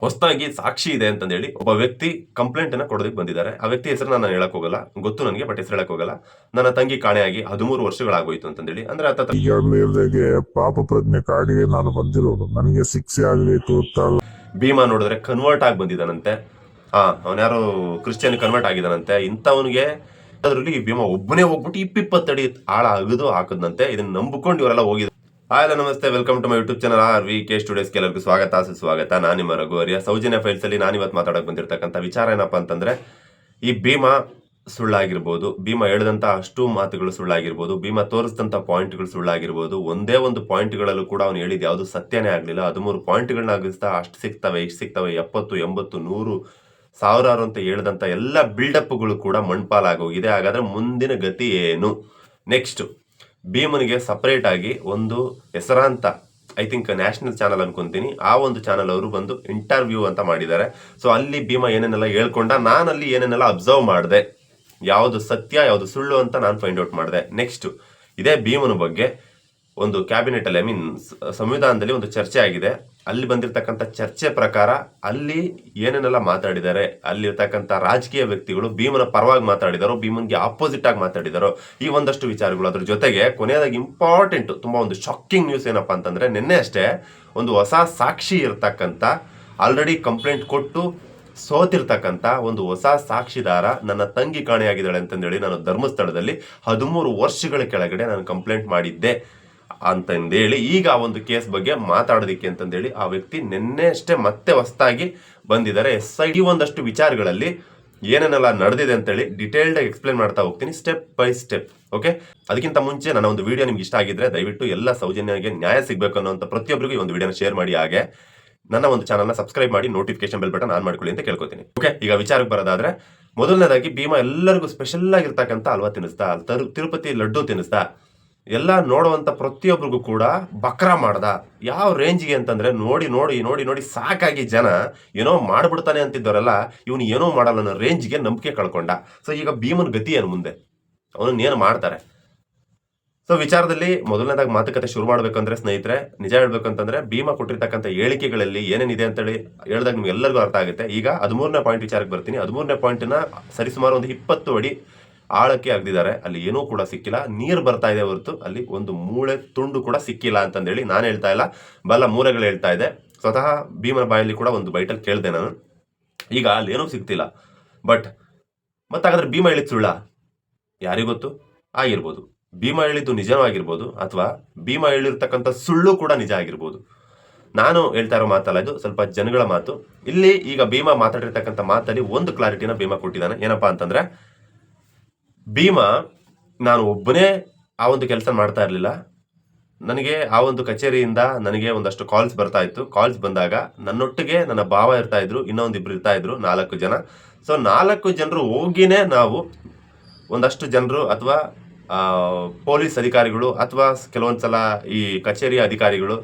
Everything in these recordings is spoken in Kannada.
ಹೊಸದಾಗಿ ಸಾಕ್ಷಿ ಇದೆ ಅಂತಂದೇಳಿ ಒಬ್ಬ ವ್ಯಕ್ತಿ ಕಂಪ್ಲೇಂಟ್ ಅನ್ನ ಕೊಡೋದಕ್ಕೆ ಬಂದಿದ್ದಾರೆ. ಆ ವ್ಯಕ್ತಿ ಹೆಸರು ನಾನು ಹೇಳಕ್ ಹೋಗಲ್ಲ, ಗೊತ್ತು ನನಗೆ, ಬಟ್ ಹೆಸರು ಹೇಳಕ್ ಹೋಗಲ್ಲ. ನನ್ನ ತಂಗಿ ಕಾಣೆಯಾಗಿ 13 ವರ್ಷಗಳಾಗೋಯ್ತು ಅಂತಂದೇಳಿ. ಅಂದ್ರೆ ಮೇಲ್ದಾಗೆ ಪಾಪ ಪ್ರಜ್ಞೆ ಕಾಡಿಗೆ ನಾನು ಬಂದಿರೋದು, ನನಗೆ ಶಿಕ್ಷೆ ಆಗ್ಬೇಕು. ಭೀಮಾ ನೋಡಿದ್ರೆ ಕನ್ವರ್ಟ್ ಆಗಿ ಬಂದಿದ್ದಾನಂತೆ. ಅವನ್ಯಾರೋ ಕ್ರಿಶ್ಚಿಯನ್ ಕನ್ವರ್ಟ್ ಆಗಿದ್ದಾನಂತೆ. ಇಂಥವನಿಗೆ ಅದರಲ್ಲಿ ಭೀಮಾ ಒಬ್ಬನೇ ಹೋಗ್ಬಿಟ್ಟು ಇಪ್ಪಿಪ್ಪತ್ತಡಿ ಆಳ ಅಗದು ಹಾಕದಂತೆ. ಇದನ್ನ ನಂಬಿಕೊಂಡು ಇವರೆಲ್ಲ ಹೋಗಿದ್ರು. ಹಾಯ್ ಹಲೋ ನಮಸ್ತೆ, welcome to my YouTube channel RVK ಸ್ಟುಡಿಯೋಸ್ಗೆ ಎಲ್ಲರಿಗೂ ಸ್ವಾಗತ. ನಾನು ನಿಮ್ಮ ರಘುವರ್ಯ. ಸೌಜನ್ಯ ಫೈಲ್ಸ್ ಅಲ್ಲಿ ನಾನು ಇವತ್ತು ಮಾತಾಡಕ್ ಬಂದಿರತಕ್ಕಂಥ ವಿಚಾರ ಏನಪ್ಪಾ ಅಂತಂದ್ರೆ, ಈ ಭೀಮಾ ಸುಳ್ಳಾಗಿರ್ಬೋದು, ಭೀಮಾ ಹೇಳಿದಂತ ಅಷ್ಟು ಮಾತುಗಳು ಸುಳ್ಳಾಗಿರ್ಬೋದು, ಭೀಮಾ ತೋರಿಸಿದಂತ ಪಾಯಿಂಟ್ಗಳು ಸುಳ್ಳಾಗಿರ್ಬೋದು. ಒಂದೇ ಒಂದು ಪಾಯಿಂಟ್ಗಳಲ್ಲೂ ಕೂಡ ಅವ್ನು ಹೇಳಿದ ಯಾವುದು ಸತ್ಯನೇ ಆಗ್ಲಿಲ್ಲ. 13 ಪಾಯಿಂಟ್ಗಳನ್ನ ಆಗಿಸ್ತಾ ಅಷ್ಟು ಸಿಗ್ತವೆ, ಇಷ್ಟು ಸಿಗ್ತವೆ, 70, 80, 100, ಸಾವಿರಾರು ಅಂತ ಹೇಳಿದಂತ ಎಲ್ಲ ಬಿಲ್ಡಪ್ಗಳು ಕೂಡ ಮಣ್ಪಾಲಾಗೋಗಿದೆ. ಹಾಗಾದ್ರೆ ಮುಂದಿನ ಗತಿ ಏನು? ನೆಕ್ಸ್ಟ್ ಭೀಮನಿಗೆ ಸಪರೇಟ್ ಆಗಿ ಒಂದು ಹೆಸರಾಂತ, ಐ ಥಿಂಕ್ ನ್ಯಾಷನಲ್ ಚಾನಲ್ ಅನ್ಕೊಂತೀನಿ, ಆ ಒಂದು ಚಾನಲ್ ಅವರು ಬಂದು ಇಂಟರ್ವ್ಯೂ ಅಂತ ಮಾಡಿದ್ದಾರೆ. ಸೊ ಅಲ್ಲಿ ಭೀಮಾ ಏನೇನೆಲ್ಲ ಹೇಳ್ಕೊಂಡ, ನಾನಲ್ಲಿ ಏನೇನೆಲ್ಲ ಅಬ್ಸರ್ವ್ ಮಾಡಿದೆ, ಯಾವುದು ಸತ್ಯ ಯಾವುದು ಸುಳ್ಳು ಅಂತ ನಾನು ಫೈಂಡ್ ಔಟ್ ಮಾಡಿದೆ. ನೆಕ್ಸ್ಟ್ ಇದೇ ಭೀಮನ ಬಗ್ಗೆ ಒಂದು ಕ್ಯಾಬಿನೆಟ್ ಅಲ್ಲಿ, ಐ ಮೀನ್ ಸಂವಿಧಾನದಲ್ಲಿ ಒಂದು ಚರ್ಚೆ ಆಗಿದೆ. ಅಲ್ಲಿ ಬಂದಿರತಕ್ಕಂಥ ಚರ್ಚೆ ಪ್ರಕಾರ ಅಲ್ಲಿ ಏನೇನೆಲ್ಲ ಮಾತಾಡಿದ್ದಾರೆ, ಅಲ್ಲಿರ್ತಕ್ಕಂಥ ರಾಜಕೀಯ ವ್ಯಕ್ತಿಗಳು ಭೀಮನ ಪರವಾಗಿ ಮಾತಾಡಿದಾರೋ, ಭೀಮನ್ಗೆ ಆಪೋಸಿಟ್ ಆಗಿ ಮಾತಾಡಿದಾರೋ, ಈ ಒಂದಷ್ಟು ವಿಚಾರಗಳು. ಅದ್ರ ಜೊತೆಗೆ ಕೊನೆಯದಾಗಿ ಇಂಪಾರ್ಟೆಂಟ್, ತುಂಬಾ ಒಂದು ಶಾಕಿಂಗ್ ನ್ಯೂಸ್ ಏನಪ್ಪಾ ಅಂತಂದ್ರೆ, ನಿನ್ನೆ ಅಷ್ಟೇ ಒಂದು ಹೊಸ ಸಾಕ್ಷಿ ಇರ್ತಕ್ಕಂಥ, ಆಲ್ರೆಡಿ ಕಂಪ್ಲೇಂಟ್ ಕೊಟ್ಟು ಸೋತಿರ್ತಕ್ಕಂಥ ಒಂದು ಹೊಸ ಸಾಕ್ಷಿದಾರ ನನ್ನ ತಂಗಿ ಕಾಣೆಯಾಗಿದ್ದಾಳೆ ಅಂತಂದೇಳಿ ನಾನು ಧರ್ಮಸ್ಥಳದಲ್ಲಿ 13 ವರ್ಷಗಳ ಕೆಳಗಡೆ ನಾನು ಕಂಪ್ಲೇಂಟ್ ಮಾಡಿದ್ದೆ ಅಂತಂದೇಳಿ ಈಗ ಆ ಒಂದು ಕೇಸ್ ಬಗ್ಗೆ ಮಾತಾಡೋದಿಕ್ಕೆ ಅಂತಂದೇಳಿ ಆ ವ್ಯಕ್ತಿ ನಿನ್ನೆ ಅಷ್ಟೇ ಮತ್ತೆ ಹೊಸದಾಗಿ ಬಂದಿದ್ದಾರೆ. SIT ಒಂದಷ್ಟು ವಿಚಾರಗಳಲ್ಲಿ ಏನೇನೆಲ್ಲ ನಡೆದಿದೆ ಅಂತೇಳಿ ಡಿಟೇಲ್ಡ್ ಆಗಿ ಎಕ್ಸ್ಪ್ಲೇನ್ ಮಾಡ್ತಾ ಹೋಗ್ತೀನಿ, ಸ್ಟೆಪ್ ಬೈ ಸ್ಟೆಪ್. ಓಕೆ, ಅದಕ್ಕಿಂತ ಮುಂಚೆ ನನ್ನ ಒಂದು ವಿಡಿಯೋ ನಿಮ್ಗೆ ಇಷ್ಟ ಆಗಿದ್ರೆ ದಯವಿಟ್ಟು ಎಲ್ಲ ಸೌಜನ್ಯಗೆ ನ್ಯಾಯ ಸಿಗಬೇಕು ಅನ್ನೋಂಥ ಪ್ರತಿಯೊಬ್ಬರಿಗೂ ಈ ಒಂದು ವಿಡಿಯೋನ ಶೇರ್ ಮಾಡಿ, ಹಾಗೆ ನನ್ನ ಒಂದು ಚಾನಲ್ನ ಸಬ್ಸ್ಕ್ರೈಬ್ ಮಾಡಿ ನೋಟಿಫಿಕೇಶನ್ ಬೆಲ್ ಬಟನ್ ಆನ್ ಮಾಡ್ಕೊಳ್ಳಿ ಅಂತ ಕೇಳ್ಕೊತೀನಿ. ಓಕೆ, ಈಗ ವಿಚಾರಕ್ಕೆ ಬರೋದಾದ್ರೆ, ಮೊದಲನೇದಾಗಿ ಭೀಮಾ ಎಲ್ಲರಿಗೂ ಸ್ಪೆಷಲ್ ಆಗಿರ್ತಕ್ಕಂಥ ಹಲ್ವಾ ತಿನ್ನಿಸ್ತಾ, ತಿರುಪತಿ ಲಡ್ಡು ತಿನ್ನಿಸ್ತಾ, ಎಲ್ಲ ನೋಡುವಂತ ಪ್ರತಿಯೊಬ್ಬರಿಗೂ ಕೂಡ ಬಕ್ರಾ ಮಾಡ್ದ. ಯಾವ ರೇಂಜ್ಗೆ ಅಂತಂದ್ರೆ, ನೋಡಿ ನೋಡಿ ನೋಡಿ ನೋಡಿ ಸಾಕಾಗಿ ಜನ ಏನೋ ಮಾಡ್ಬಿಡ್ತಾನೆ ಅಂತಿದ್ದವರೆಲ್ಲ ಇವನು ಏನೋ ಮಾಡಲ್ಲ ಅನ್ನೋ ರೇಂಜ್ಗೆ ನಂಬಿಕೆ ಕಳ್ಕೊಂಡ. ಸೊ ಈಗ ಭೀಮನ್ ಗತಿ ಏನು ಮುಂದೆ, ಅವನನ್ನ ಏನು ಮಾಡ್ತಾರೆ? ಸೊ ವಿಚಾರದಲ್ಲಿ ಮೊದಲನೇದಾಗಿ ಮಾತುಕತೆ ಶುರು ಮಾಡ್ಬೇಕಂದ್ರೆ ಸ್ನೇಹಿತರೆ, ನಿಜ ಹೇಳ್ಬೇಕಂತಂದ್ರೆ ಭೀಮಾ ಕೊಟ್ಟಿರ್ತಕ್ಕಂಥ ಹೇಳಿಕೆಗಳಲ್ಲಿ ಏನೇನಿದೆ ಅಂತೇಳಿ ಹೇಳಿದಾಗ ನಿಮ್ಗೆ ಎಲ್ಲರಿಗೂ ಅರ್ಥ ಆಗುತ್ತೆ. ಈಗ 13ನೇ ಪಾಯಿಂಟ್ ವಿಚಾರಕ್ಕೆ ಬರ್ತೀನಿ. 13ನೇ ಪಾಯಿಂಟ್ನ ಸರಿಸುಮಾರು ಒಂದು 20 ಅಡಿ ಆಳಕ್ಕೆ ಅಗ್ದಿದ್ದಾರೆ. ಅಲ್ಲಿ ಏನೂ ಕೂಡ ಸಿಕ್ಕಿಲ್ಲ, ನೀರು ಬರ್ತಾ ಇದೆ ಹೊರತು ಅಲ್ಲಿ ಒಂದು ಮೂಳೆ ತುಂಡು ಕೂಡ ಸಿಕ್ಕಿಲ್ಲ ಅಂತಂದೇಳಿ ನಾನು ಹೇಳ್ತಾ ಇಲ್ಲ, ಬಲ್ಲ ಮೂಲೆಗಳು ಹೇಳ್ತಾ ಇದೆ. ಸ್ವತಃ ಭೀಮನ ಬಾಯಲ್ಲಿ ಕೂಡ ಒಂದು ಬೈಟಲ್ಲಿ ಕೇಳಿದೆ ನಾನು. ಈಗ ಅಲ್ಲಿ ಏನೂ ಸಿಗ್ತಿಲ್ಲ, ಬಟ್ ಮತ್ತಾಗಾದ್ರೆ ಭೀಮಾ ಹೇಳಿದ್ ಸುಳ್ಳ? ಯಾರಿಗೊತ್ತು? ಆಗಿರ್ಬೋದು. ಭೀಮಾ ಹೇಳಿದ್ದು ನಿಜನೂ ಆಗಿರ್ಬೋದು, ಅಥವಾ ಭೀಮಾ ಹೇಳಿರ್ತಕ್ಕಂಥ ಸುಳ್ಳು ಕೂಡ ನಿಜ ಆಗಿರ್ಬೋದು. ನಾನು ಹೇಳ್ತಾ ಇರೋ ಮಾತಲ್ಲ, ಇದು ಸ್ವಲ್ಪ ಜನಗಳ ಮಾತು. ಇಲ್ಲಿ ಈಗ ಭೀಮಾ ಮಾತಾಡಿರ್ತಕ್ಕಂಥ ಮಾತಲ್ಲಿ ಒಂದು ಕ್ಲಾರಿಟಿನ ಭೀಮಾ ಕೊಟ್ಟಿದ್ದಾನೆ. ಏನಪ್ಪಾ ಅಂತಂದ್ರೆ, ಭೀಮಾ ನಾನು ಒಬ್ಬನೇ ಆ ಒಂದು ಕೆಲಸ ಮಾಡ್ತಾ ಇರಲಿಲ್ಲ. ನನಗೆ ಆ ಒಂದು ಕಚೇರಿಯಿಂದ ನನಗೆ ಒಂದಷ್ಟು ಕಾಲ್ಸ್ ಬರ್ತಾ ಇತ್ತು. ಕಾಲ್ಸ್ ಬಂದಾಗ ನನ್ನೊಟ್ಟಿಗೆ ನನ್ನ ಭಾವ ಇರ್ತಾ ಇದ್ರು, ಇನ್ನೊಂದಿಬ್ರು ಇರ್ತಾ ಇದ್ರು, 4 ಜನ. ಸೊ 4 ಜನರು ಹೋಗಿನೇ ನಾವು ಒಂದಷ್ಟು ಜನರು ಅಥವಾ ಪೊಲೀಸ್ ಅಧಿಕಾರಿಗಳು ಅಥವಾ ಕೆಲವೊಂದ್ಸಲ ಈ ಕಚೇರಿಯ ಅಧಿಕಾರಿಗಳು,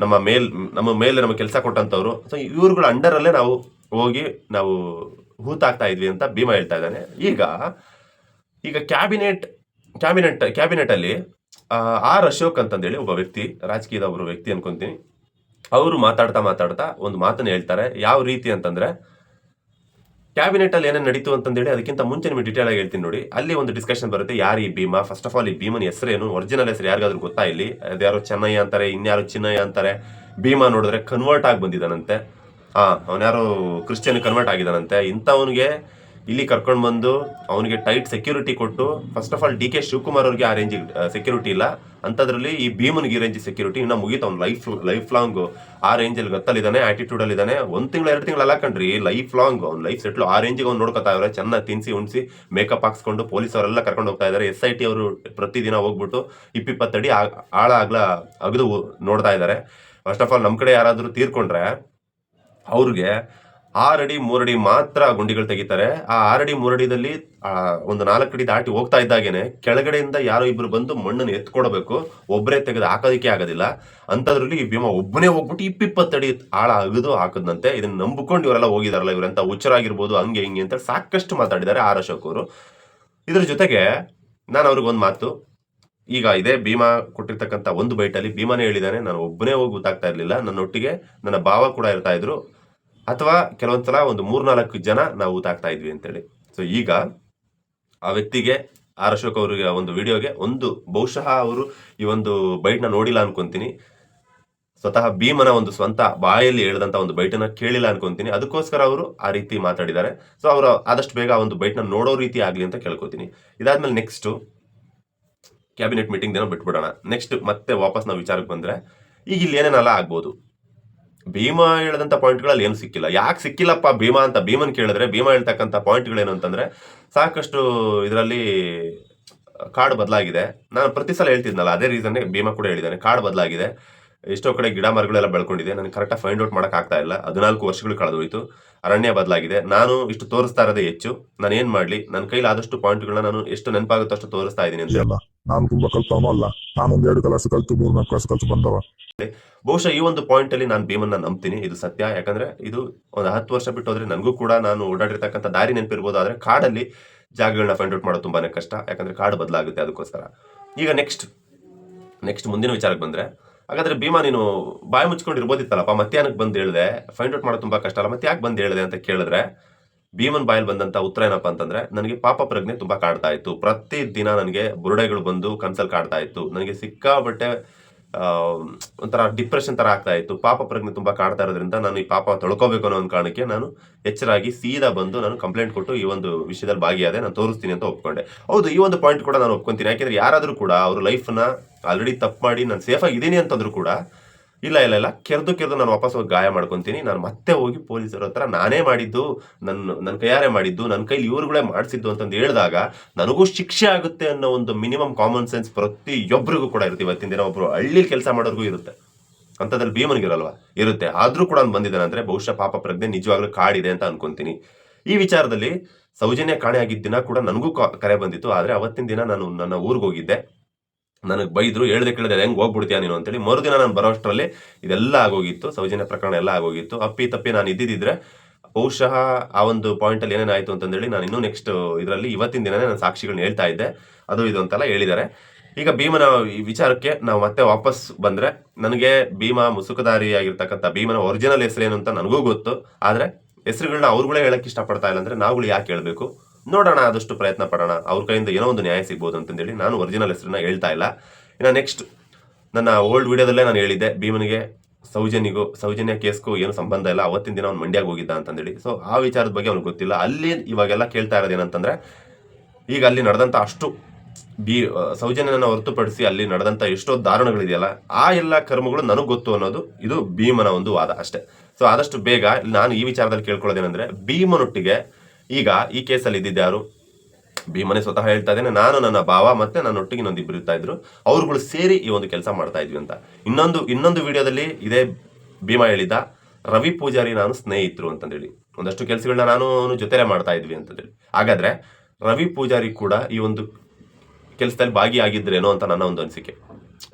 ನಮ್ಮ ಮೇಲೆ ನಮಗೆ ಕೆಲಸ ಕೊಟ್ಟಂತವ್ರು, ಸೊ ಇವ್ರುಗಳ ಅಂಡರಲ್ಲೇ ನಾವು ಹೋಗಿ ನಾವು ಹೂತಾಗ್ತಾ ಇದ್ವಿ ಅಂತ ಭೀಮಾ ಹೇಳ್ತಾ ಇದ್ದಾನೆ. ಈಗ ಕ್ಯಾಬಿನೆಟ್ ಅಲ್ಲಿ R ಅಶೋಕ್ ಅಂತಂದೇಳಿ ಒಬ್ಬ ವ್ಯಕ್ತಿ, ರಾಜಕೀಯದ ಒಬ್ಬರು ವ್ಯಕ್ತಿ ಅನ್ಕೊಂತೀನಿ, ಅವರು ಮಾತಾಡ್ತಾ ಒಂದು ಮಾತನ್ನ ಹೇಳ್ತಾರೆ. ಯಾವ ರೀತಿ ಅಂತಂದ್ರೆ, ಕ್ಯಾಬಿನೆಟ್ ಅಲ್ಲಿ ಏನೇನು ನಡೀತು ಅಂತಂದೇಳಿ ಅದಕ್ಕಿಂತ ಮುಂಚೆ ನಿಮಗೆ ಡೀಟೇಲ್ ಆಗಿ ಹೇಳ್ತೀನಿ ನೋಡಿ. ಅಲ್ಲಿ ಒಂದು ಡಿಸ್ಕಷನ್ ಬರುತ್ತೆ, ಯಾರು ಈ ಭೀಮಾ, ಫಸ್ಟ್ ಆಫ್ ಆಲ್ ಈ ಭೀಮನ ಹೆಸರೇನು, ಒರಿಜಿನಲ್ ಹೆಸರು ಯಾರಿಗಾದ್ರೂ ಗೊತ್ತಾ? ಇಲ್ಲಿ ಅದ್ಯಾರೋ ಚೆನ್ನಯ್ಯ ಅಂತಾರೆ, ಇನ್ಯಾರೋ ಚಿನ್ನಯ್ಯ ಅಂತಾರೆ. ಭೀಮಾ ನೋಡಿದ್ರೆ ಕನ್ವರ್ಟ್ ಆಗಿ ಬಂದಿದ್ದಾನಂತೆ. ಅವನ್ಯಾರೋ ಕ್ರಿಶ್ಚಿಯನ್ ಕನ್ವರ್ಟ್ ಆಗಿದ್ದಾನಂತೆ. ಇಂಥವನಿಗೆ ಇಲ್ಲಿ ಕರ್ಕೊಂಡು ಬಂದು ಅವನಿಗೆ ಟೈಟ್ ಸೆಕ್ಯೂರಿಟಿ ಕೊಟ್ಟು, first of all DK Shivakumar ಅವ್ರಿಗೆ ಆ ರೇಂಜಿಗೆ ಸೆಕ್ಯೂರಿಟಿ ಇಲ್ಲ, ಅಂಥದ್ರಲ್ಲಿ ಈ ಭೀಮನ್ಗೆ ಈ ರೇಂಜ್ ಸೆಕ್ಯೂರಿಟಿ ಇನ್ನ ಮುಗೀತು. ಅವ್ನು ಲೈಫ್ ಲಾಂಗ್ ಆ ರೇಂಜಲ್ಲಿ ಗತ್ತಲ್ಲಿದ್ದಾನೆ, ಆಟಿಟ್ಯೂಡ್ ಇದ್ದಾನೆ. 1 ತಿಂಗಳು 2 ತಿಂಗಳು ಅಲ್ಲ ಕಣ್ರಿ, ಲೈಫ್ ಲಾಂಗ್ ಅವ್ನು ಲೈಫ್ ಸೆಟ್ಲು. ಆ ರೇಂಜಿಗೆ ಅವ್ನು ನೋಡ್ಕೊತಾ ಇದ್ದಾರೆ. ಚೆನ್ನಾಗಿ ತಿನ್ಸಿ ಉಣಿಸಿ ಮೇಕಪ್ ಹಾಕ್ಸ್ಕೊಂಡು ಪೊಲೀಸ್ ಅವರೆಲ್ಲ ಕರ್ಕೊಂಡು ಹೋಗ್ತಾ ಇದ್ದಾರೆ. SIT ಅವರು ಪ್ರತಿದಿನ ಹೋಗ್ಬಿಟ್ಟು 20 ಅಡಿ ಆಳ ಅಗದು ನೋಡ್ತಾ ಇದ್ದಾರೆ. ಫಸ್ಟ್ ಆಫ್ ಆಲ್ ನಮ್ಮ ಕಡೆ ಯಾರಾದರೂ ತೀರ್ಕೊಂಡ್ರೆ ಅವ್ರಿಗೆ 6 ಅಡಿ 3 ಅಡಿ ಮಾತ್ರ ಗುಂಡಿಗಳು ತೆಗಿತಾರೆ. ಆ 6 ಅಡಿ 3 ಅಡಿದಲ್ಲಿ ಒಂದು 4 ಅಡಿ ದಾಟಿ ಹೋಗ್ತಾ ಇದ್ದಾಗೇನೆ ಕೆಳಗಡೆಯಿಂದ ಯಾರೋ ಇಬ್ರು ಬಂದು ಮಣ್ಣನ್ನು ಎತ್ಕೊಡ್ಬೇಕು, ಒಬ್ಬರೇ ತೆಗೆದು ಹಾಕೋದಕ್ಕೆ ಆಗೋದಿಲ್ಲ. ಅಂಥದ್ರಲ್ಲಿ ಈ ಭೀಮಾ ಒಬ್ಬನೇ ಹೋಗ್ಬಿಟ್ಟು 20 ಅಡಿ ಆಳ ಅಗದು ಹಾಕದಂತೆ. ಇದನ್ನ ನಂಬಿಕೊಂಡು ಇವರೆಲ್ಲ ಹೋಗಿದಾರಲ್ಲ, ಇವರಂತ ಹುಚ್ಚರಾಗಿರ್ಬೋದು, ಹಂಗೆ ಹಿಂಗೆ ಅಂತ ಸಾಕಷ್ಟು ಮಾತಾಡಿದ್ದಾರೆ R ಅಶೋಕ್ ಅವರು. ಇದ್ರ ಜೊತೆಗೆ ನಾನು ಅವ್ರಿಗೊಂದು ಮಾತು, ಈಗ ಇದೇ ಭೀಮಾ ಕೊಟ್ಟಿರ್ತಕ್ಕಂಥ ಒಂದು ಬೈಟಲ್ಲಿ ಭೀಮಾನೇ ಹೇಳಿದ್ದಾನೆ, ನಾನು ಒಬ್ಬನೇ ಹೋಗಿ ಗೊತ್ತಾಗ್ತಾ ಇರಲಿಲ್ಲ, ನನ್ನೊಟ್ಟಿಗೆ ನನ್ನ ಭಾವ ಕೂಡ ಇರ್ತಾ ಇದ್ರು, ಅಥವಾ ಕೆಲವೊಂದ್ಸಲ ಒಂದು 3-4 ಜನ ನಾವು ಊತಾಕ್ತಾ ಇದ್ವಿ ಅಂತೇಳಿ. ಸೊ ಈಗ ಆ ವ್ಯಕ್ತಿಗೆ ಆರ್ ಅಶೋಕ್ ಅವರಿಗೆ ಒಂದು ವಿಡಿಯೋಗೆ ಒಂದು ಬಹುಶಃ ಅವರು ಈ ಒಂದು ಬೈಟ್ನ ನೋಡಿಲ್ಲ ಅನ್ಕೊಂತೀನಿ. ಸ್ವತಃ ಭೀಮನ ಒಂದು ಸ್ವಂತ ಬಾಯಲ್ಲಿ ಹೇಳಿದಂತ ಒಂದು ಬೈಟನ್ನ ಕೇಳಿಲ್ಲ ಅನ್ಕೊಂತೀನಿ. ಅದಕ್ಕೋಸ್ಕರ ಅವರು ಆ ರೀತಿ ಮಾತಾಡಿದ್ದಾರೆ. ಸೊ ಅವರು ಆದಷ್ಟು ಬೇಗ ಆ ಒಂದು ಬೈಟ್ನ ನೋಡೋ ರೀತಿ ಆಗ್ಲಿ ಅಂತ ಕೇಳ್ಕೊತೀನಿ. ಇದಾದ್ಮೇಲೆ ನೆಕ್ಸ್ಟ್ ಕ್ಯಾಬಿನೆಟ್ ಮೀಟಿಂಗ್ ದಿನ ಬಿಟ್ಬಿಡೋಣ. ನೆಕ್ಸ್ಟ್ ಮತ್ತೆ ವಾಪಸ್ ನಾವು ವಿಚಾರಕ್ಕೆ ಬಂದ್ರೆ ಈಗ ಇಲ್ಲಿ ಏನೇನೆಲ್ಲ ಆಗ್ಬೋದು. ಭೀಮಾ ಹೇಳಿದಂತ ಪಾಯಿಂಟ್ಗಳಲ್ಲಿ ಏನು ಸಿಕ್ಕಿಲ್ಲ. ಯಾಕೆ ಸಿಕ್ಕಿಲ್ಲಪ್ಪ ಭೀಮಾ ಅಂತ ಭೀಮನ್ ಕೇಳಿದ್ರೆ ಭೀಮಾ ಹೇಳ್ತಕ್ಕಂಥ ಪಾಯಿಂಟ್ಗಳೇನು ಅಂತಂದ್ರೆ ಸಾಕಷ್ಟು ಇದರಲ್ಲಿ ಕಾರ್ಡ್ ಬದಲಾಗಿದೆ. ನಾನು ಪ್ರತಿ ಸಲ ಹೇಳ್ತಿದ್ನಲ್ಲ ಅದೇ ರೀಸನ್ ಭೀಮಾ ಕೂಡ ಹೇಳಿದ್ದಾನೆ. ಕಾರ್ಡ್ ಬದಲಾಗಿದೆ, ಎಷ್ಟೋ ಕಡೆ ಗಿಡ ಮರಗಳೆಲ್ಲ ಬೆಳ್ಕೊಂಡಿದೆ, ನನಗೆ ಕರೆಕ್ಟಾಗಿ ಫೈಂಡ್ ಔಟ್ ಮಾಡಕ್ ಆಗ್ತಾ ಇಲ್ಲ. 14 ವರ್ಷಗಳು ಕಳೆದೋಯ್ತು, ಅರಣ್ಯ ಬದಲಾಗಿದೆ, ನಾನು ಇಷ್ಟು ತೋರಿಸ್ತಾ ಇರೋದೇ ಹೆಚ್ಚು, ನಾನು ಏನ್ ಮಾಡ್ಲಿ, ನನ್ನ ಕೈಲಿ ಆದಷ್ಟು ಪಾಯಿಂಟ್ಗಳನ್ನ ನಾನು ಎಷ್ಟು ನೆನಪಾಗುತ್ತೋ ಅಷ್ಟು ತೋರಿಸ್ತಾ ಇದ್ದೀನಿ ಅಂತ. ಅಲ್ಲ ನಾನು ತುಂಬಾ ಕಲ್ತವನು ಅಲ್ಲ, ನಾನು 2 ಕ್ಲಾಸ್ ಕಲ್ತು 3-4 ಕ್ಲಾಸ್ ಕಲ್ತು ಬಂದವ. ಬಹುಶಃ ಈ ಒಂದು ಪಾಯಿಂಟ್ ಅಲ್ಲಿ ನಾನು ಭೀಮನ್ನ ನಂಬ್ತೀನಿ, ಇದು ಸತ್ಯ. ಯಾಕಂದ್ರೆ ಇದು ಒಂದು 10 ವರ್ಷ ಬಿಟ್ಟು ಹೋದ್ರೆ ನನಗೂ ಕೂಡ ನಾನು ಓಡಾಡಿರ್ತಕ್ಕಂಥ ದಾರಿ ನೆನಪಿರ್ಬೋದು, ಆದ್ರೆ ಕಾಡಲ್ಲಿ ಜಾಗಗಳನ್ನ ಫೈಂಡ್ ಔಟ್ ಮಾಡೋದು ತುಂಬಾನೇ ಕಷ್ಟ, ಯಾಕಂದ್ರೆ ಕಾಡು ಬದಲಾಗುತ್ತೆ. ಅದಕ್ಕೋಸ್ಕರ ಈಗ ನೆಕ್ಸ್ಟ್ ಮುಂದಿನ ವಿಚಾರಕ್ಕೆ ಬಂದ್ರೆ, ಹಾಗಾದ್ರೆ ಭೀಮಾ ನೀನು ಬಾಯಿ ಮುಚ್ಕೊಂಡಿರ್ಬೋದಿತ್ತಲ್ಲಪ್ಪ, ಮತ್ತೆ ಏನಕ್ಕೆ ಬಂದು ಹೇಳಿದೆ, ಫೈಂಡ್ ಔಟ್ ಮಾಡೋದು ತುಂಬಾ ಕಷ್ಟ ಅಲ್ಲ, ಮತ್ತೆ ಯಾಕೆ ಬಂದು ಹೇಳಿದೆ ಅಂತ ಕೇಳಿದ್ರೆ ಭೀಮನ್ ಬಾಯಲ್ಲಿ ಬಂದಂತ ಉತ್ತರ ಏನಪ್ಪಾ ಅಂತಂದ್ರೆ, ನನಗೆ ಪಾಪ ಪ್ರಜ್ಞೆ ತುಂಬಾ ಕಾಡ್ತಾ ಇತ್ತು. ಪ್ರತಿ ದಿನ ನನಗೆ ಬುರುಡೆಗಳು ಬಂದು ಕನ್ಸಲ್ ಕಾಡ್ತಾ ಇತ್ತು, ನನಗೆ ಸಿಕ್ಕಾಬಟ್ಟೆ ಒಂಥರ ಡಿಪ್ರೆಷನ್ ತರ ಆಗ್ತಾ ಇತ್ತು. ಪಾಪ ಪ್ರಜ್ಞೆ ತುಂಬಾ ಕಾಡ್ತಾ ಇರೋದ್ರಿಂದ ನಾನು ಈ ಪಾಪ ತೊಳ್ಕೋಬೇಕು ಅನ್ನೋ ಒಂದು ಕಾರಣಕ್ಕೆ ನಾನು ಎಚ್ಚರಾಗಿ ಸೀದಾ ಬಂದು ನಾನು ಕಂಪ್ಲೇಂಟ್ ಕೊಟ್ಟು ಈ ಒಂದು ವಿಷಯದಲ್ಲಿ ಭಾಗಿಯಾದೆ, ನಾನು ತೋರಿಸ್ತೀನಿ ಅಂತ ಒಪ್ಕೊಂಡೆ. ಹೌದು, ಈ ಒಂದು ಪಾಯಿಂಟ್ ಕೂಡ ನಾನು ಒಪ್ಕೊಂತೀನಿ. ಯಾಕೆಂದ್ರೆ ಯಾರಾದ್ರೂ ಕೂಡ ಅವ್ರ ಲೈಫ್ನ ಆಲ್ರೆಡಿ ತಪ್ಪು ಮಾಡಿ ನಾನು ಸೇಫ್ ಆಗಿದ್ದೀನಿ ಅಂತಂದ್ರು ಕೂಡ ಇಲ್ಲ ಕೆರೆದು ನಾನು ವಾಪಸ್ ಹೋಗಿ ಗಾಯ ಮಾಡ್ಕೊಂತೀನಿ, ನಾನು ಮತ್ತೆ ಹೋಗಿ ಪೊಲೀಸರ ಹತ್ರ ನಾನೇ ಮಾಡಿದ್ದು, ನನ್ನ ಕೈಯಾರೆ ಮಾಡಿದ್ದು, ನನ್ನ ಕೈಲಿ ಇವ್ರುಗಳೇ ಮಾಡಿಸಿದ್ದು ಅಂತಂದು ಹೇಳಿದಾಗ ನನಗೂ ಶಿಕ್ಷೆ ಆಗುತ್ತೆ ಅನ್ನೋ ಒಂದು ಮಿನಿಮಮ್ ಕಾಮನ್ ಸೆನ್ಸ್ ಪ್ರತಿಯೊಬ್ಬರಿಗೂ ಕೂಡ ಇರುತ್ತೆ. ಇವತ್ತಿನ ದಿನ ಒಬ್ರು ಹಳ್ಳಿ ಕೆಲಸ ಮಾಡೋರ್ಗೂ ಇರುತ್ತೆ, ಅಂಥದ್ರಲ್ಲಿ ಭೀಮನಿಗಿರಲ್ವಾ, ಇರುತ್ತೆ. ಆದ್ರೂ ಕೂಡ ನಾನು ಬಂದಿದ್ದೇನೆ ಅಂದ್ರೆ ಬಹುಶಃ ಪಾಪ ಪ್ರಜ್ಞೆ ನಿಜವಾಗ್ಲೂ ಕಾಡಿದೆ ಅಂತ ಅನ್ಕೊಂತೀನಿ. ಈ ವಿಚಾರದಲ್ಲಿ ಸೌಜನ್ಯ ಕಾಣೆ ಆಗಿದ್ದ ದಿನ ಕೂಡ ನನಗೂ ಕರೆ ಬಂದಿತ್ತು. ಆದ್ರೆ ಅವತ್ತಿನ ದಿನ ನಾನು ನನ್ನ ಊರಿಗೆ ಹೋಗಿದ್ದೆ, ನನಗೆ ಬೈದ್ರು, ಹೇಳ್ದೆ ಕೇಳಿದೆ ಹೆಂಗೆ ಹೋಗ್ಬಿಡ್ತೀಯ ನೀನು ಅಂತೇಳಿ. ಮರುದಿನ ನಾನು ಬರೋಷ್ಟರಲ್ಲಿ ಇದೆಲ್ಲ ಆಗೋಗಿತ್ತು, ಸೌಜನ್ಯ ಪ್ರಕರಣ ಎಲ್ಲ ಆಗೋಗಿತ್ತು. ಅಪ್ಪಿ ತಪ್ಪಿ ನಾನು ಇದ್ದಿದ್ರೆ ಬಹುಶಃ ಆ ಒಂದು ಪಾಯಿಂಟ್ ಅಲ್ಲಿ ಏನೇನಾಯ್ತು ಅಂತಂದೇಳಿ ನಾನು ಇನ್ನೂ ನೆಕ್ಸ್ಟ್ ಇದರಲ್ಲಿ ಇವತ್ತಿನ ದಿನನೇ ನಾನು ಸಾಕ್ಷಿಗಳನ್ನ ಹೇಳ್ತಾ ಇದ್ದೆ, ಅದು ಇದು ಅಂತೆಲ್ಲ ಹೇಳಿದ್ದಾರೆ. ಈಗ ಭೀಮನ ಈ ವಿಚಾರಕ್ಕೆ ನಾವು ಮತ್ತೆ ವಾಪಸ್ ಬಂದ್ರೆ, ನನಗೆ ಭೀಮಾ ಮುಸುಕುದಾರಿ ಆಗಿರ್ತಕ್ಕಂಥ ಭೀಮನ ಒರಿಜಿನಲ್ ಹೆಸರೇನು ಅಂತ ನನಗೂ ಗೊತ್ತು. ಆದ್ರೆ ಹೆಸರುಗಳನ್ನ ಅವ್ರುಗಳೇ ಹೇಳಕ್ ಇಷ್ಟಪಡ್ತಾ ಇಲ್ಲ ಅಂದ್ರೆ ನಾವುಗಳು ಯಾಕೆ ಹೇಳ್ಬೇಕು? ನೋಡೋಣ, ಆದಷ್ಟು ಪ್ರಯತ್ನ ಪಡೋಣ, ಅವ್ರ ಕೈಯಿಂದ ಏನೋ ಒಂದು ನ್ಯಾಯ ಸಿಗ್ಬೋದು ಅಂತಂದೇಳಿ ನಾನು ಒರಿಜಿನಲ್ ಹೆಸರನ್ನ ಹೇಳ್ತಾ ಇಲ್ಲ. ಇನ್ನು ನೆಕ್ಸ್ಟ್ ನನ್ನ ಓಲ್ಡ್ ವಿಡಿಯೋದಲ್ಲೇ ನಾನು ಹೇಳಿದ್ದೆ, ಭೀಮನಿಗೆ ಸೌಜನ್ಯ ಕೇಸ್ಗೂ ಏನು ಸಂಬಂಧ ಇಲ್ಲ, ಅವತ್ತಿನ ದಿನ ಅವ್ನು ಮಂಡ್ಯಾಗ ಹೋಗಿದ್ದ ಅಂತಂದೇಳಿ. ಸೊ ಆ ವಿಚಾರದ ಬಗ್ಗೆ ಅವ್ನಿಗೆ ಗೊತ್ತಿಲ್ಲ. ಅಲ್ಲಿ ಇವಾಗೆಲ್ಲ ಕೇಳ್ತಾ ಇರೋದೇನಂತಂದ್ರೆ, ಈಗ ಅಲ್ಲಿ ನಡೆದಂತ ಅಷ್ಟು ಸೌಜನ್ಯನ ಹೊರತುಪಡಿಸಿ ಅಲ್ಲಿ ನಡೆದಂತ ಎಷ್ಟೋ ದಾರುಣಗಳಿದೆಯಲ್ಲ, ಆ ಎಲ್ಲ ಕರ್ಮಗಳು ನನಗೆ ಗೊತ್ತು ಅನ್ನೋದು ಇದು ಭೀಮನ ಒಂದು ವಾದ ಅಷ್ಟೇ. ಸೊ ಆದಷ್ಟು ಬೇಗ ನಾನು ಈ ವಿಚಾರದಲ್ಲಿ ಕೇಳ್ಕೊಳ್ಳೋದೇನಂದ್ರೆ, ಭೀಮನೊಟ್ಟಿಗೆ ಈಗ ಈ ಕೇಸಲ್ಲಿ ಇದ್ದಿದ್ದು ಯಾರು? ಭೀಮನೆ ಸ್ವತಃ ಹೇಳ್ತಾ ಇದ್ದೇನೆ, ನಾನು, ನನ್ನ ಭಾವ ಮತ್ತೆ ನನ್ನೊಟ್ಟಿಗೆ ಇನ್ನೊಂದಿಬ್ರು ಇರ್ತಾ ಇದ್ರು, ಅವ್ರುಗಳು ಸೇರಿ ಈ ಒಂದು ಕೆಲಸ ಮಾಡ್ತಾ ಇದ್ವಿ ಅಂತ. ಇನ್ನೊಂದು ವಿಡಿಯೋದಲ್ಲಿ ಇದೇ ಭೀಮಾ ಹೇಳಿದ್ದ, ರವಿ ಪೂಜಾರಿ ನಾನು ಸ್ನೇಹಿತರು ಅಂತಂದೇಳಿ, ಒಂದಷ್ಟು ಕೆಲಸಗಳನ್ನ ನಾನು ಜೊತೆಲೆ ಮಾಡ್ತಾ ಇದ್ವಿ ಅಂತಂದೇಳಿ. ಹಾಗಾದ್ರೆ ರವಿ ಪೂಜಾರಿ ಕೂಡ ಈ ಒಂದು ಕೆಲಸದಲ್ಲಿ ಭಾಗಿಯಾಗಿದ್ರೇನೋ ಅಂತ ನನ್ನ ಒಂದು ಅನಿಸಿಕೆ.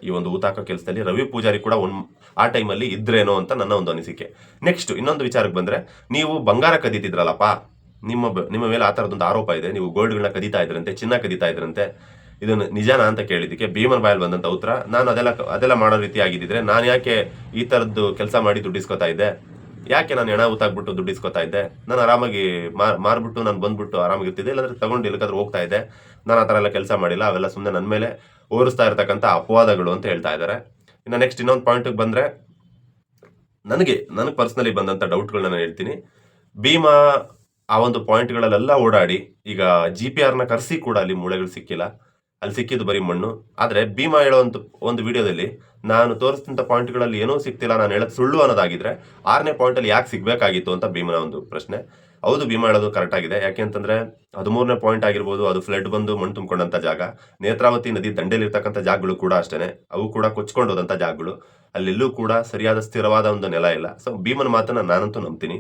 ಈ ಒಂದು ಊತಾಕೋ ಕೆಲಸದಲ್ಲಿ ರವಿ ಪೂಜಾರಿ ಕೂಡ ಆ ಟೈಮಲ್ಲಿ ಇದ್ರೇನೋ ಅಂತ ನನ್ನ ಒಂದು ಅನಿಸಿಕೆ. ನೆಕ್ಸ್ಟ್ ಇನ್ನೊಂದು ವಿಚಾರಕ್ಕೆ ಬಂದ್ರೆ, ನೀವು ಬಂಗಾರ ಕದೀತಿದ್ರಲ್ಲಪ್ಪ, ನಿಮ್ಮ ಮೇಲೆ ಆ ಥರದೊಂದು ಆರೋಪ ಇದೆ, ನೀವು ಗೋಲ್ಡ್ಗಳನ್ನ ಕದೀತಾ ಇದ್ರಂತೆ, ಚಿನ್ನ ಕದೀತಾ ಇದ್ರಂತೆ, ಇದನ್ನು ನಿಜಾನ ಅಂತ ಕೇಳಿದ್ದಕ್ಕೆ ಭೀಮನ್ ಬಾಯಲ್ಲಿ ಬಂದಂತ ಉತ್ತರ, ನಾನು ಅದೆಲ್ಲ ಮಾಡೋ ರೀತಿ ಆಗಿದ್ದಿದ್ರೆ ನಾನು ಯಾಕೆ ಈ ಥರದ್ದು ಕೆಲಸ ಮಾಡಿ ದುಡ್ಡಿಸ್ಕೊತಾ ಇದ್ದೆ, ಯಾಕೆ ನಾನು ಹೆಣ ಊತಾಕ್ಬಿಟ್ಟು ದುಡ್ಡಿಸ್ಕೊತಾ ಇದ್ದೆ, ನಾನು ಆರಾಮಾಗಿ ಮಾರ್ಬಿಟ್ಟು ನಾನು ಬಂದ್ಬಿಟ್ಟು ಆರಾಮಾಗಿರ್ತಿದ್ದೆ, ಇಲ್ಲಾಂದ್ರೆ ತಗೊಂಡು ಎಲ್ಲಿಗಾದ್ರೂ ಹೋಗ್ತಾ ಇದ್ದೆ, ನಾನು ಆ ಥರ ಎಲ್ಲ ಕೆಲಸ ಮಾಡಿಲ್ಲ, ಅವೆಲ್ಲ ಸುಮ್ಮನೆ ನನ್ನ ಮೇಲೆ ಓರಿಸ್ತಾ ಇರ್ತಕ್ಕಂಥ ಅಪವಾದಗಳು ಅಂತ ಹೇಳ್ತಾ ಇದ್ದಾರೆ. ಇನ್ನು ನೆಕ್ಸ್ಟ್ ಇನ್ನೊಂದು ಪಾಯಿಂಟಿಗೆ ಬಂದ್ರೆ, ನನಗೆ ಪರ್ಸನಲಿ ಬಂದಂತ ಡೌಟ್ಗಳನ್ನ ನಾನು ಹೇಳ್ತೀನಿ. ಭೀಮಾ ಆ ಒಂದು ಪಾಯಿಂಟ್ಗಳಲ್ಲೆಲ್ಲ ಓಡಾಡಿ ಈಗ GPRನ ಕರೆಸಿ ಕೂಡ ಅಲ್ಲಿ ಮೂಳೆಗಳು ಸಿಕ್ಕಿಲ್ಲ, ಅಲ್ಲಿ ಸಿಕ್ಕಿದ್ದು ಬರೀ ಮಣ್ಣು. ಆದ್ರೆ ಭೀಮಾ ಹೇಳೋ ಒಂದು ವಿಡಿಯೋದಲ್ಲಿ ನಾನು ತೋರಿಸಿದಂಥ ಪಾಯಿಂಟ್ಗಳಲ್ಲಿ ಏನೂ ಸಿಕ್ತಿಲ್ಲ, ನಾನು ಹೇಳೋದು ಸುಳ್ಳು ಅನ್ನೋದಾಗಿದ್ರೆ 6ನೇ ಪಾಯಿಂಟಲ್ಲಿ ಯಾಕೆ ಸಿಗ್ಬೇಕಾಗಿತ್ತು ಅಂತ ಭೀಮನ ಒಂದು ಪ್ರಶ್ನೆ. ಹೌದು, ಭೀಮಾ ಹೇಳೋದು ಕರೆಕ್ಟ್ ಆಗಿದೆ. ಯಾಕೆ ಅಂತಂದ್ರೆ 13ನೇ ಪಾಯಿಂಟ್ ಆಗಿರ್ಬೋದು, ಅದು ಫ್ಲಡ್ ಬಂದು ಮಣ್ಣು ತುಂಬಿಕೊಂಡಂತ ಜಾಗ, ನೇತ್ರಾವತಿ ನದಿ ದಂಡೆಲಿರ್ತಕ್ಕಂಥ ಜಾಗಗಳು ಕೂಡ ಅಷ್ಟೇನೆ, ಅವು ಕೂಡ ಕೊಚ್ಕೊಂಡು ಹೋದಂಥ ಜಾಗಗಳು, ಅಲ್ಲೆಲ್ಲೂ ಕೂಡ ಸರಿಯಾದ ಸ್ಥಿರವಾದ ಒಂದು ನೆಲ ಇಲ್ಲ. ಸೊ ಭೀಮನ ಮಾತನ್ನ ನಾನಂತೂ ನಂಬ್ತೀನಿ.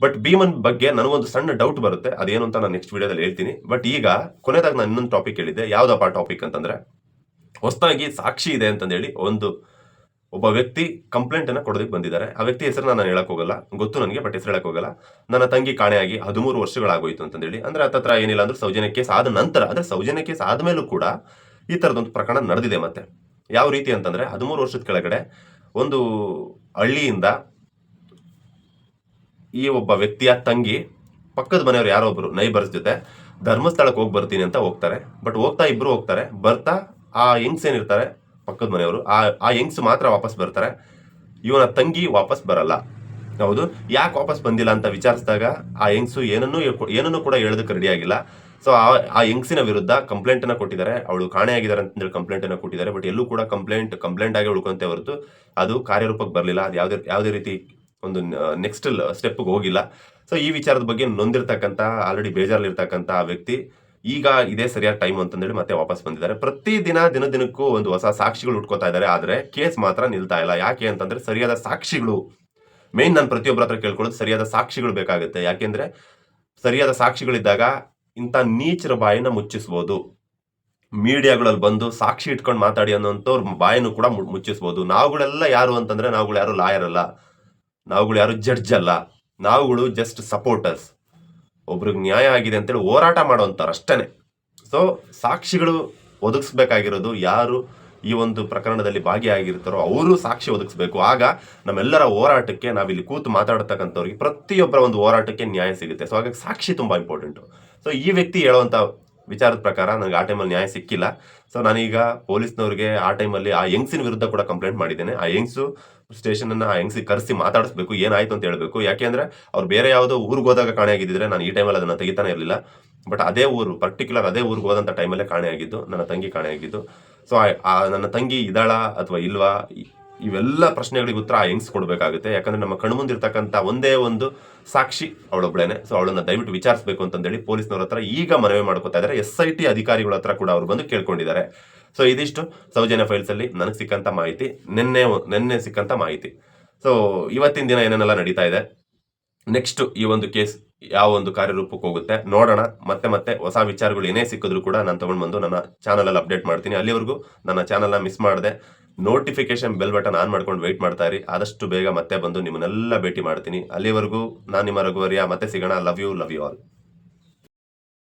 ಬಟ್ ಭೀಮನ್ ಬಗ್ಗೆ ನನಗೊಂದು ಸಣ್ಣ ಡೌಟ್ ಬರುತ್ತೆ, ಅದೇನು ಅಂತ ನಾನು ನೆಕ್ಸ್ಟ್ ವಿಡಿಯೋದಲ್ಲಿ ಹೇಳ್ತೀನಿ. ಬಟ್ ಈಗ ಕೊನೆದಾಗ ನಾನು ಇನ್ನೊಂದು ಟಾಪಿಕ್ ಹೇಳಿದ್ದೆ, ಯಾವ್ದಪ್ಪ ಟಾಪಿಕ್ ಅಂತಂದ್ರೆ, ಹೊಸದಾಗಿ ಸಾಕ್ಷಿ ಇದೆ ಅಂತಂದೇಳಿ ಒಬ್ಬ ವ್ಯಕ್ತಿ ಕಂಪ್ಲೇಂಟ್ ಅನ್ನ ಕೊಡೋದಕ್ಕೆ ಬಂದಿದ್ದಾರೆ. ಆ ವ್ಯಕ್ತಿ ಹೆಸರನ್ನ ನಾನು ಹೇಳಕ್ ಹೋಗಲ್ಲ, ಗೊತ್ತು ನನಗೆ, ಬಟ್ ಹೆಸರು ಹೇಳಕ್ ಹೋಗಲ್ಲ. ನನ್ನ ತಂಗಿ ಕಾಣೆಯಾಗಿ 13 ವರ್ಷಗಳಾಗೋಯ್ತು ಅಂತಂದೇಳಿ. ಅಂದ್ರೆ ಹತ್ತತ್ರ ಏನಿಲ್ಲ ಅಂದ್ರೆ ಸೌಜನ್ಯ ಕೇಸ್ ಆದ ನಂತರ, ಅಂದ್ರೆ ಸೌಜನ್ಯ ಕೇಸ್ ಆದ್ಮೇಲೂ ಕೂಡ ಈ ತರದೊಂದು ಪ್ರಕರಣ ನಡೆದಿದೆ. ಮತ್ತೆ ಯಾವ ರೀತಿ ಅಂತಂದ್ರೆ, 13 ವರ್ಷದ ಕೆಳಗಡೆ ಒಂದು ಹಳ್ಳಿಯಿಂದ ಈ ಒಬ್ಬ ವ್ಯಕ್ತಿಯ ತಂಗಿ ಪಕ್ಕದ ಮನೆಯವ್ರು ಯಾರೋ ಒಬ್ರು ನೈಬರ್ಸ್ ಜೊತೆ ಧರ್ಮಸ್ಥಳಕ್ಕೆ ಹೋಗಿ ಬರ್ತೀನಿ ಅಂತ ಹೋಗ್ತಾರೆ. ಬಟ್ ಹೋಗ್ತಾ ಇಬ್ರು ಹೋಗ್ತಾರೆ. ಬರ್ತಾ ಆ ಯಂಗ್ಸ್ ಏನಿರ್ತಾರೆ ಪಕ್ಕದ ಮನೆಯವರು, ಆ ಯಂಗ್ಸ್ ಮಾತ್ರ ವಾಪಸ್ ಬರ್ತಾರೆ. ಇವನ ತಂಗಿ ವಾಪಸ್ ಬರಲ್ಲ. ಹೌದು, ಯಾಕೆ ವಾಪಸ್ ಬಂದಿಲ್ಲ ಅಂತ ವಿಚಾರಿಸಿದಾಗ ಆ ಯಂಗ್ಸು ಏನನ್ನೂ ಕೂಡ ಹೇಳೋದಕ್ಕೆ ರೆಡಿ ಆಗಿಲ್ಲ. ಸೊ ಆ ಯಂಗ್ಸಿನ ವಿರುದ್ಧ ಕಂಪ್ಲೇಂಟ್ ಅನ್ನ ಕೊಟ್ಟಿದ್ದಾರೆ. ಅವಳು ಕಾಣೆಯಾಗಿದ್ದಾರೆ ಅಂತೇಳಿ ಕಂಪ್ಲೇಂಟ್ ಅನ್ನ ಕೊಟ್ಟಿದ್ದಾರೆ. ಬಟ್ ಎಲ್ಲೂ ಕೂಡ ಕಂಪ್ಲೇಂಟ್ ಆಗಿ ಉಳ್ಕೊಂತೆ ಹೊರತು ಅದು ಕಾರ್ಯರೂಪಕ್ಕೆ ಬರಲಿಲ್ಲ. ಅದು ಯಾವುದೇ ರೀತಿ ಒಂದು ನೆಕ್ಸ್ಟ್ ಸ್ಟೆಪ್ಗೆ ಹೋಗಿಲ್ಲ. ಸೊ ಈ ವಿಚಾರದ ಬಗ್ಗೆ ನೊಂದಿರ್ತಕ್ಕಂಥ, ಆಲ್ರೆಡಿ ಬೇಜಾರಲ್ಲಿರ್ತಕ್ಕಂಥ ಆ ವ್ಯಕ್ತಿ ಈಗ ಇದೇ ಸರಿಯಾದ ಟೈಮ್ ಅಂತಂದೇಳಿ ಮತ್ತೆ ವಾಪಸ್ ಬಂದಿದ್ದಾರೆ. ದಿನದಿನಕ್ಕೂ ಒಂದು ಹೊಸ ಸಾಕ್ಷಿಗಳು ಉಟ್ಕೋತಾ ಇದ್ದಾರೆ. ಆದರೆ ಕೇಸ್ ಮಾತ್ರ ನಿಲ್ತಾ ಇಲ್ಲ. ಯಾಕೆ ಅಂತಂದ್ರೆ ಸರಿಯಾದ ಸಾಕ್ಷಿಗಳು ಮೇನ್. ನಾನು ಪ್ರತಿಯೊಬ್ಬರ ಹತ್ರ ಕೇಳ್ಕೊಳ್ಳೋದು ಸರಿಯಾದ ಸಾಕ್ಷಿಗಳು ಬೇಕಾಗುತ್ತೆ. ಯಾಕೆಂದ್ರೆ ಸರಿಯಾದ ಸಾಕ್ಷಿಗಳಿದ್ದಾಗ ಇಂಥ ನೀಚರ ಬಾಯಿನ ಮುಚ್ಚಿಸ್ಬೋದು. ಮೀಡಿಯಾಗಳಲ್ಲಿ ಬಂದು ಸಾಕ್ಷಿ ಇಟ್ಕೊಂಡು ಮಾತಾಡಿ ಅನ್ನೋಂಥವ್ರ ಬಾಯಿನೂ ಕೂಡ ಮುಚ್ಚಿಸ್ಬೋದು. ನಾವುಗಳೆಲ್ಲ ಯಾರು ಅಂತಂದ್ರೆ ನಾವುಗಳು ಯಾರು ಲಾಯರ್ ಅಲ್ಲ, ನಾವುಗಳು ಯಾರು ಜಡ್ಜ್ ಅಲ್ಲ, ನಾವುಗಳು ಜಸ್ಟ್ ಸಪೋರ್ಟರ್ಸ್. ಒಬ್ರಿಗೆ ನ್ಯಾಯ ಆಗಿದೆ ಅಂತೇಳಿ ಹೋರಾಟ ಮಾಡೋಂಥವ್ರು ಅಷ್ಟೇನೆ. ಸೊ ಸಾಕ್ಷಿಗಳು ಒದಗಿಸ್ಬೇಕಾಗಿರೋದು ಯಾರು ಈ ಒಂದು ಪ್ರಕರಣದಲ್ಲಿ ಭಾಗಿಯಾಗಿರ್ತಾರೋ ಅವರು ಸಾಕ್ಷಿ ಒದಗಿಸ್ಬೇಕು. ಆಗ ನಮ್ಮೆಲ್ಲರ ಹೋರಾಟಕ್ಕೆ, ನಾವಿಲ್ಲಿ ಕೂತು ಮಾತಾಡತಕ್ಕಂಥವ್ರಿಗೆ ಪ್ರತಿಯೊಬ್ಬರ ಒಂದು ಹೋರಾಟಕ್ಕೆ ನ್ಯಾಯ ಸಿಗುತ್ತೆ. ಸೊ ಹಾಗಾಗಿ ಸಾಕ್ಷಿ ತುಂಬಾ ಇಂಪಾರ್ಟೆಂಟು. ಸೊ ಈ ವ್ಯಕ್ತಿ ಹೇಳುವಂಥ ವಿಚಾರದ ಪ್ರಕಾರ ನನಗೆ ಆ ಟೈಮಲ್ಲಿ ನ್ಯಾಯ ಸಿಕ್ಕಿಲ್ಲ. ಸೊ ನಾನೀಗ ಪೊಲೀಸ್ನವ್ರಿಗೆ ಆ ಟೈಮಲ್ಲಿ ಆ ಯಂಗ್ಸಿನ ವಿರುದ್ಧ ಕೂಡ ಕಂಪ್ಲೇಂಟ್ ಮಾಡಿದ್ದೇನೆ. ಆ ಯಂಗ್ಸು ಸ್ಟೇಷನನ್ನು ಆ ಯಂಗ್ಸಿಗೆ ಕರೆಸಿ ಮಾತಾಡಿಸ್ಬೇಕು, ಏನಾಯ್ತು ಅಂತ ಹೇಳಬೇಕು. ಯಾಕೆಂದ್ರೆ ಅವ್ರು ಬೇರೆ ಯಾವುದೋ ಊರಿಗೆ ಹೋದಾಗ ಕಾಣೆಯಾಗಿದ್ದರೆ ನಾನು ಈ ಟೈಮಲ್ಲಿ ಅದನ್ನು ತೆಗಿತಾನೆ ಇರಲಿಲ್ಲ. ಬಟ್ ಅದೇ ಊರಿಗೆ ಹೋದಂಥ ಟೈಮಲ್ಲೇ ಕಾಣೆಯಾಗಿದ್ದು, ನನ್ನ ತಂಗಿ ಕಾಣೆಯಾಗಿದ್ದು. ಸೊ ನನ್ನ ತಂಗಿ ಇದ್ದಾಳ ಅಥವಾ ಇಲ್ವಾ, ಇವೆಲ್ಲ ಪ್ರಶ್ನೆಗಳಿಗೆ ಉತ್ತರ ಆ ಯಂಗ್ಸ್ ಕೊಡಬೇಕಾಗುತ್ತೆ. ಯಾಕಂದ್ರೆ ನಮ್ಮ ಕಣ್ಮುಂದಿರ್ತಕ್ಕಂಥ ಒಂದೇ ಒಂದು ಸಾಕ್ಷಿ ಅವಳೊಬ್ಳೇನೆ. ಸೊ ಅವಳನ್ನ ದಯವಿಟ್ಟು ವಿಚಾರಿಸಬೇಕು ಅಂತಂದೇಳಿ ಪೊಲೀಸ್ನವ್ರ ಹತ್ರ ಈಗ ಮನವಿ ಮಾಡ್ಕೋತಾ ಇದ್ದಾರೆ. SIT ಅಧಿಕಾರಿಗಳ ಹತ್ರ ಕೂಡ ಅವ್ರು ಬಂದು ಕೇಳ್ಕೊಂಡಿದ್ದಾರೆ. ಸೊ ಇದಿಷ್ಟು ಸೌಜನ್ಯ ಫೈಲ್ಸ್ ಅಲ್ಲಿ ನನಗೆ ಸಿಕ್ಕಂತ ಮಾಹಿತಿ, ನಿನ್ನೆ ಸಿಕ್ಕಂತ ಮಾಹಿತಿ. ಸೊ ಇವತ್ತಿನ ದಿನ ಏನೇನೆಲ್ಲ ನಡೀತಾ ಇದೆ, ನೆಕ್ಸ್ಟ್ ಈ ಒಂದು ಕೇಸ್ ಯಾವ ಒಂದು ಕಾರ್ಯರೂಪಕ್ಕೆ ಹೋಗುತ್ತೆ ನೋಡೋಣ. ಮತ್ತೆ ಹೊಸ ವಿಚಾರಗಳು ಏನೇ ಸಿಕ್ಕಿದ್ರು ಕೂಡ ನಾನು ತಗೊಂಡು ಬಂದು ನನ್ನ ಚಾನಲಲ್ಲಿ ಅಪ್ಡೇಟ್ ಮಾಡ್ತೀನಿ. ಅಲ್ಲಿವರೆಗೂ ನನ್ನ ಚಾನಲ್ನ ಮಿಸ್ ಮಾಡದೆ ನೋಟಿಫಿಕೇಶನ್ ಬೆಲ್ ಬಟನ್ ಆನ್ ಮಾಡ್ಕೊಂಡು ವೆಯ್ಟ್ ಮಾಡ್ತಾ ಇರಿ. ಆದಷ್ಟು ಬೇಗ ಮತ್ತೆ ಬಂದು ನಿಮ್ಮನ್ನೆಲ್ಲ ಭೇಟಿ ಮಾಡ್ತೀನಿ. ಅಲ್ಲಿವರೆಗೂ ನಾನು ನಿಮ್ಮ ರಘುವರ್ಯ. ಮತ್ತೆ ಸಿಗೋಣ. Love you all.